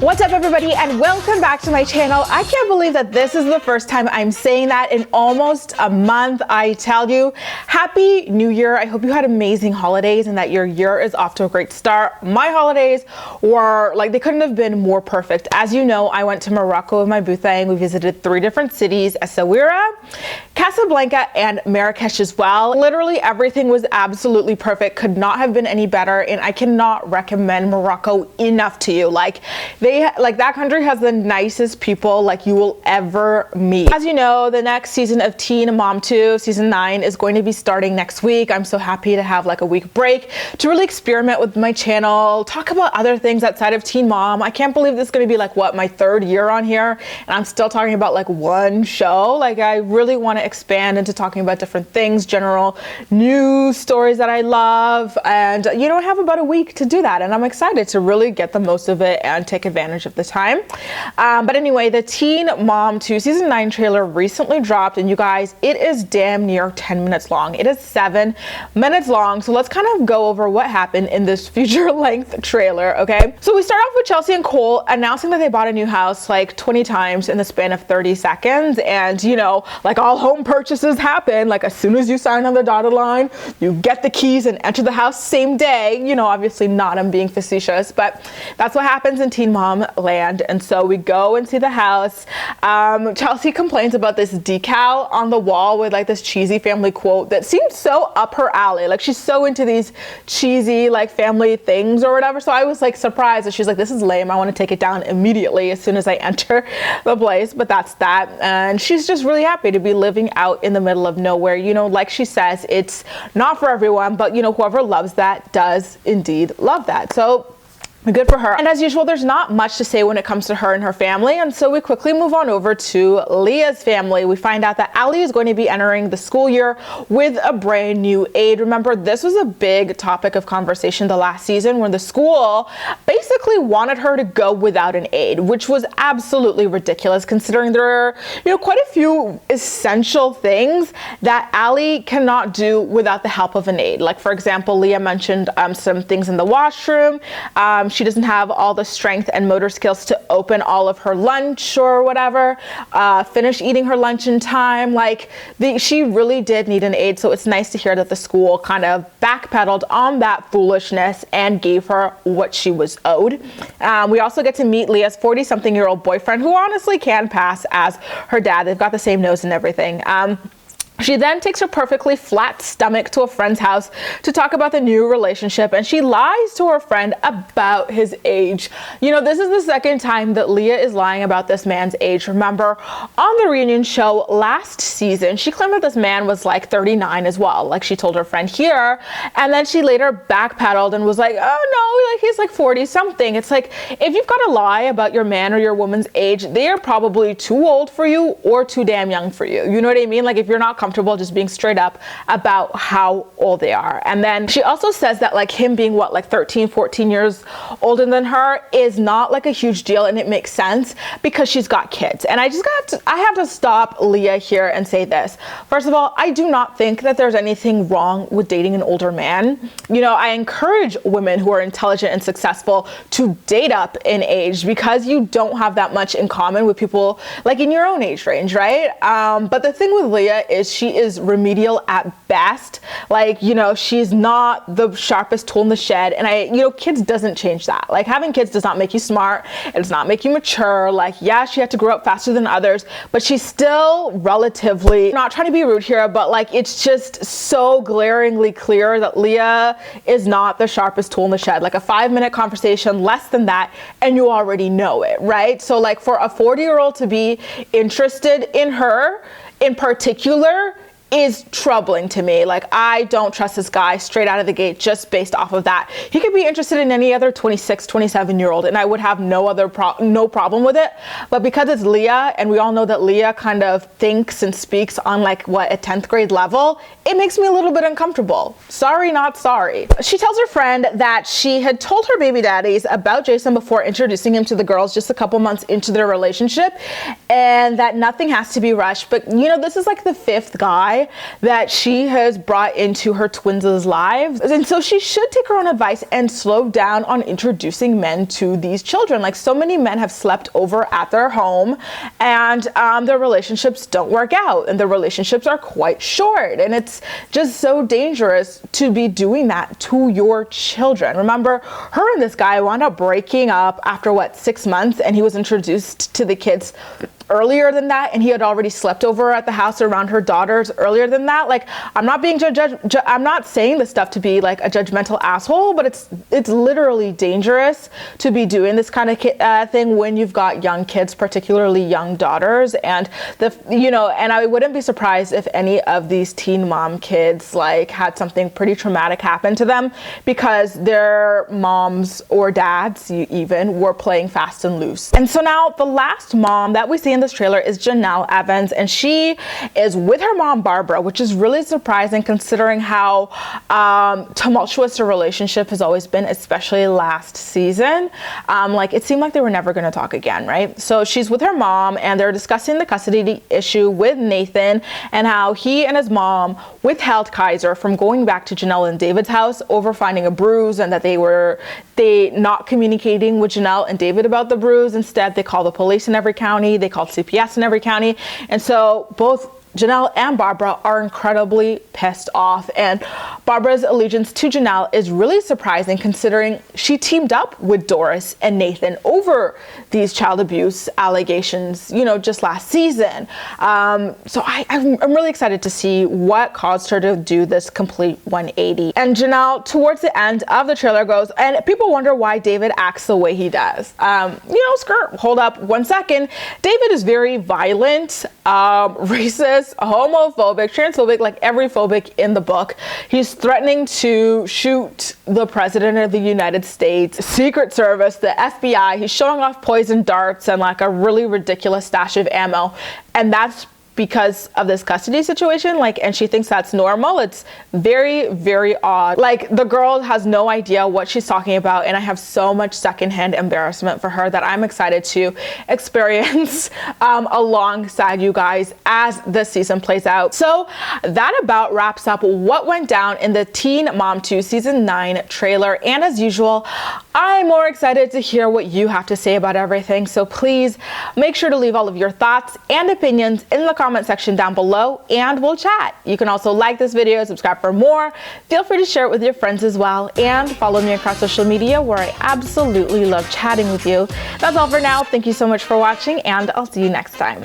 What's up, everybody, and welcome back to my channel. I can't believe that this is the first time I'm saying that in almost a month. I tell you, Happy New Year. I hope you had amazing holidays and that your year is off to a great start. My holidays were like, they couldn't have been more perfect. As you know, I went to Morocco with my bouthang. We visited 3 different cities, Essaouira, Casablanca, and Marrakesh as well. Literally everything was absolutely perfect. Could not have been any better, and I cannot recommend Morocco enough to you. That country has the nicest people like you will ever meet. As you know, the next season of Teen Mom 2, season 9, is going to be starting next week. I'm so happy to have like a week break to really experiment with my channel, talk about other things outside of Teen Mom. I can't believe this is going to be like my 3rd year on here, and I'm still talking about like one show. Like, I really want to expand into talking about different things, general news stories that I love, and I have about a week to do that, and I'm excited to really get the most of it and take advantage of the time. But anyway, the Teen Mom 2 season 9 trailer recently dropped, and you guys, it is damn near 10 minutes long. It is 7 minutes long. So let's kind of go over what happened in this feature length trailer. Okay, so we start off with Chelsea and Cole announcing that they bought a new house like 20 times in the span of 30 seconds. And like all home purchases happen, like as soon as you sign on the dotted line, you get the keys and enter the house same day. Obviously not, I'm being facetious, but that's what happens in Teen Mom land. And so we go and see the house. Chelsea complains about this decal on the wall with like this cheesy family quote that seems so up her alley. Like, she's so into these cheesy like family things or whatever. So I was like surprised that she's like, this is lame, I want to take it down immediately as soon as I enter the place. But that's that. And she's just really happy to be living out in the middle of nowhere. Like she says, it's not for everyone, but whoever loves that does indeed love that. So good for her. And as usual, there's not much to say when it comes to her and her family. And so we quickly move on over to Leah's family. We find out that Ali is going to be entering the school year with a brand new aide. Remember, this was a big topic of conversation the last season when the school basically wanted her to go without an aide, which was absolutely ridiculous considering there are, quite a few essential things that Ali cannot do without the help of an aide. Like, for example, Leah mentioned some things in the washroom. She doesn't have all the strength and motor skills to open all of her lunch or whatever, finish eating her lunch in time. She really did need an aide. So it's nice to hear that the school kind of backpedaled on that foolishness and gave her what she was owed. We also get to meet Leah's 40-something-year-old boyfriend, who honestly can pass as her dad. They've got the same nose and everything. She then takes her perfectly flat stomach to a friend's house to talk about the new relationship, and she lies to her friend about his age. This is the second time that Leah is lying about this man's age. Remember, on the reunion show last season, she claimed that this man was like 39 as well, like she told her friend here, and then she later backpedaled and was like, oh no, like he's like 40 something. It's like, if you've got to lie about your man or your woman's age, they are probably too old for you or too damn young for you. You know what I mean? Like, if you're not comfortable just being straight up about how old they are. And then she also says that like him being 13, 14 years older than her is not like a huge deal, and it makes sense because she's got kids. And I have to stop Leah here and say this. First of all, I do not think that there's anything wrong with dating an older man. I encourage women who are intelligent and successful to date up in age because you don't have that much in common with people like in your own age range, right? But the thing with Leah is she is remedial at best. She's not the sharpest tool in the shed, and kids doesn't change that. Like, having kids does not make you smart, it does not make you mature. Like, yeah, she had to grow up faster than others, but she's still relatively, not trying to be rude here, but like, it's just so glaringly clear that Leah is not the sharpest tool in the shed. Like, a 5-minute conversation, less than that, and you already know it, right? So like, for a 40-year-old to be interested in her in particular is troubling to me. Like, I don't trust this guy straight out of the gate just based off of that. He could be interested in any other 26, 27-year-old, and I would have no problem with it. But because it's Leah, and we all know that Leah kind of thinks and speaks on a 10th grade level, it makes me a little bit uncomfortable. Sorry, not sorry. She tells her friend that she had told her baby daddies about Jason before introducing him to the girls just a couple months into their relationship, and that nothing has to be rushed. But this is like the 5th guy guy that she has brought into her twins' lives. And so she should take her own advice and slow down on introducing men to these children. Like, so many men have slept over at their home, and their relationships don't work out, and their relationships are quite short. And it's just so dangerous to be doing that to your children. Remember, her and this guy wound up breaking up after 6 months, and he was introduced to the kids earlier than that, and he had already slept over at the house around her daughters earlier than that. Like, I'm not being I'm not saying this stuff to be like a judgmental asshole, but it's literally dangerous to be doing this kind of thing when you've got young kids, particularly young daughters. And and I wouldn't be surprised if any of these teen mom kids like had something pretty traumatic happen to them because their moms or dads even were playing fast and loose. And so now the last mom that we see in this trailer is Janelle Evans, and she is with her mom Barbara, which is really surprising considering how tumultuous her relationship has always been, especially last season. Like, it seemed like they were never going to talk again, right? So she's with her mom, and they're discussing the custody issue with Nathan and how he and his mom withheld Kaiser from going back to Janelle and David's house over finding a bruise, and that they not communicating with Janelle and David about the bruise. Instead, they call the police in every county. They called CPS in every county. And so both Janelle and Barbara are incredibly pissed off, and Barbara's allegiance to Janelle is really surprising considering she teamed up with Doris and Nathan over these child abuse allegations, just last season. So I'm really excited to see what caused her to do this complete 180. And Janelle, towards the end of the trailer, goes, and people wonder why David acts the way he does. Hold up 1 second. David is very violent, racist, homophobic, transphobic, like every phobic in the book. He's threatening to shoot the president of the United States, Secret Service, the FBI. He's showing off poison darts and like a really ridiculous stash of ammo. And that's because of this custody situation, and she thinks that's normal. It's very, very odd. Like, the girl has no idea what she's talking about, and I have so much secondhand embarrassment for her that I'm excited to experience alongside you guys as this season plays out. So that about wraps up what went down in the Teen Mom 2 Season 9 trailer, and as usual, I'm more excited to hear what you have to say about everything. So please make sure to leave all of your thoughts and opinions in the comment section down below, and we'll chat. You can also like this video, subscribe for more. Feel free to share it with your friends as well, and follow me across social media where I absolutely love chatting with you. That's all for now. Thank you so much for watching, and I'll see you next time.